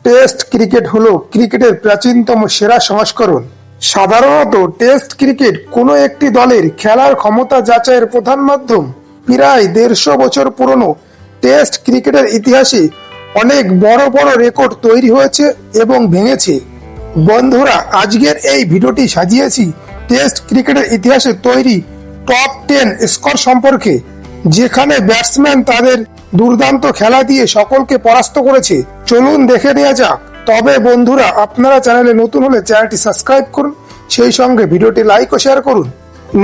Test cricket হলো ক্রিকেটের প্রাচীনতম সেরা সংস্করণ। সাধারণত টেস্ট ক্রিকেট কোনো একটি দলের খেলার ক্ষমতা যাচাইয়ের প্রধান মাধ্যম। প্রায় 150 বছর পুরনো টেস্ট ক্রিকেটের ইতিহাসে অনেক বড় বড় রেকর্ড তৈরি হয়েছে এবং ভেঙেছে। বন্ধুরা, আজকের এই ভিডিওটি সাজিয়েছি টেস্ট ক্রিকেটের ইতিহাসে তৈরি টপ 10 স্কোর সম্পর্কে, যেখানে ব্যাটসম্যান তাদের দুর্দান্ত খেলা দিয়ে সকলকে পরাস্ত করেছে। চলুন দেখে নেওয়া যাক। তবে বন্ধুরা, আপনারা চ্যানেলে নতুন হলে চ্যানেলটি সাবস্ক্রাইব করুন, সেই সঙ্গে ভিডিওটি লাইক ও শেয়ার করুন।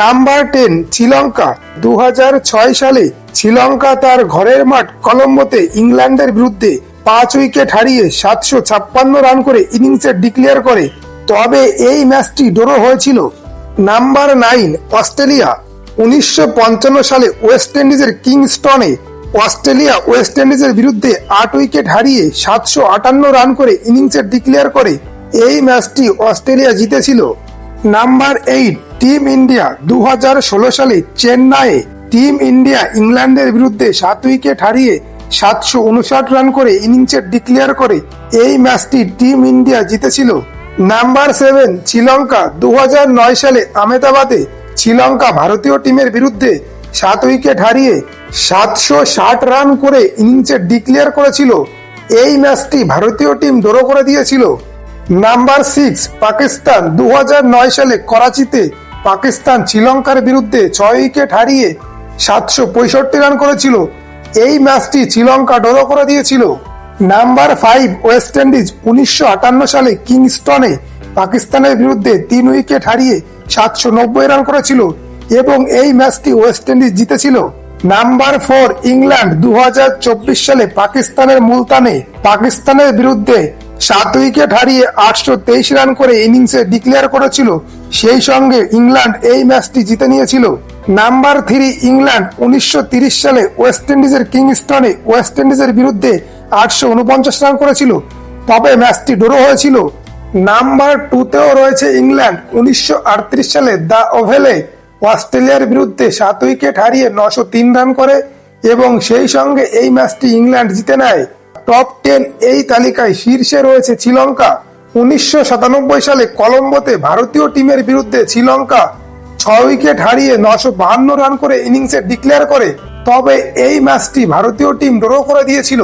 নাম্বার 10, শ্রীলঙ্কা। 2006 সালে শ্রীলঙ্কা তার ঘরের মাঠ কলম্বোতে ইংল্যান্ডের বিরুদ্ধে 5 উইকেট হারিয়ে 756 রান করে ইনিংসে ডিক্লেয়ার করে, তবে এই ম্যাচটি ড্র হয়েছিল। Number 9, Australia. 1955 সালে ওয়েস্ট ইন্ডিজের কিংস্টনে অস্ট্রেলিয়া ওয়েস্ট ইন্ডিজের বিরুদ্ধে 8 উইকেট হারিয়ে 758 রান করে ইনিংসে ডিক্লেয়ার করে, এই ম্যাচটি অস্ট্রেলিয়া জিতেছিল। Number 8, team India. 2016 সালে চেন্নাইয়ে টিম ইন্ডিয়া ইংল্যান্ডের বিরুদ্ধে 7 উইকেট হারিয়ে 759 রান করে ইনিংসে ডিক্লেয়ার করে, এই ম্যাচটি টিম ইন্ডিয়া জিতেছিল। নাম্বার 7, শ্রীলঙ্কা। 2009 সালে আহমেদাবাদে শ্রীলঙ্কা ভারতীয় টিমের বিরুদ্ধে 7 উইকেট হারিয়ে 760 রান করে ইনিংসে ডিক্লেয়ার করেছিল, এই ম্যাচটি ভারতীয় টিম ড্র করে দিয়েছিল। নাম্বার 6, পাকিস্তান। 2009 সালে করাচিতে পাকিস্তান শ্রীলঙ্কার বিরুদ্ধে 6 উইকেট হারিয়ে 765 রান করেছিল, এই ম্যাচটি শ্রীলঙ্কা ড্র করে দিয়েছিল। Number 5, West Indies. 1958 সালে কিংস্টনে পাকিস্তানের বিরুদ্ধে 3 উইকেট হারিয়ে 790 রান করেছিল এবং এই ম্যাচটি ওয়েস্ট ইন্ডিজ জিতেছিল। Number 4, England. 2024 সালে পাকিস্তানের মুলতানে পাকিস্তানের বিরুদ্ধে 7 উইকেট হারিয়ে 823 রান করে ইনিংসে ডিক্লেয়ার করেছিল, সেই সঙ্গে ইংল্যান্ড এই ম্যাচটি জিতে নিয়েছিল। Number 3, England. 1930 সালে ওয়েস্ট ইন্ডিজের কিংস্টনে ওয়েস্ট ইন্ডিজের বিরুদ্ধে 849 রান করেছিল, তবে ম্যাচটি ড্র হয়েছিল। নাম্বার 2তেও রয়েছে ইংল্যান্ড। 1938 সালে দ্য ওভেলে অস্ট্রেলিয়ার বিরুদ্ধে 7 উইকেট হারিয়ে 903 রান করে এবং সেই সঙ্গে এই ম্যাচটি ইংল্যান্ড জিতে নেয়। টপ 10 এই তালিকায় শীর্ষে রয়েছে শ্রীলঙ্কা। 1997 সালে কলম্বোতে ভারতীয় টিমের বিরুদ্ধে শ্রীলঙ্কা 6 উইকেট হারিয়ে 952 রান করে ইনিংসে ডিক্লেয়ার করে, তবে এই ম্যাচটি ভারতীয় টিম ড্র করে দিয়েছিল।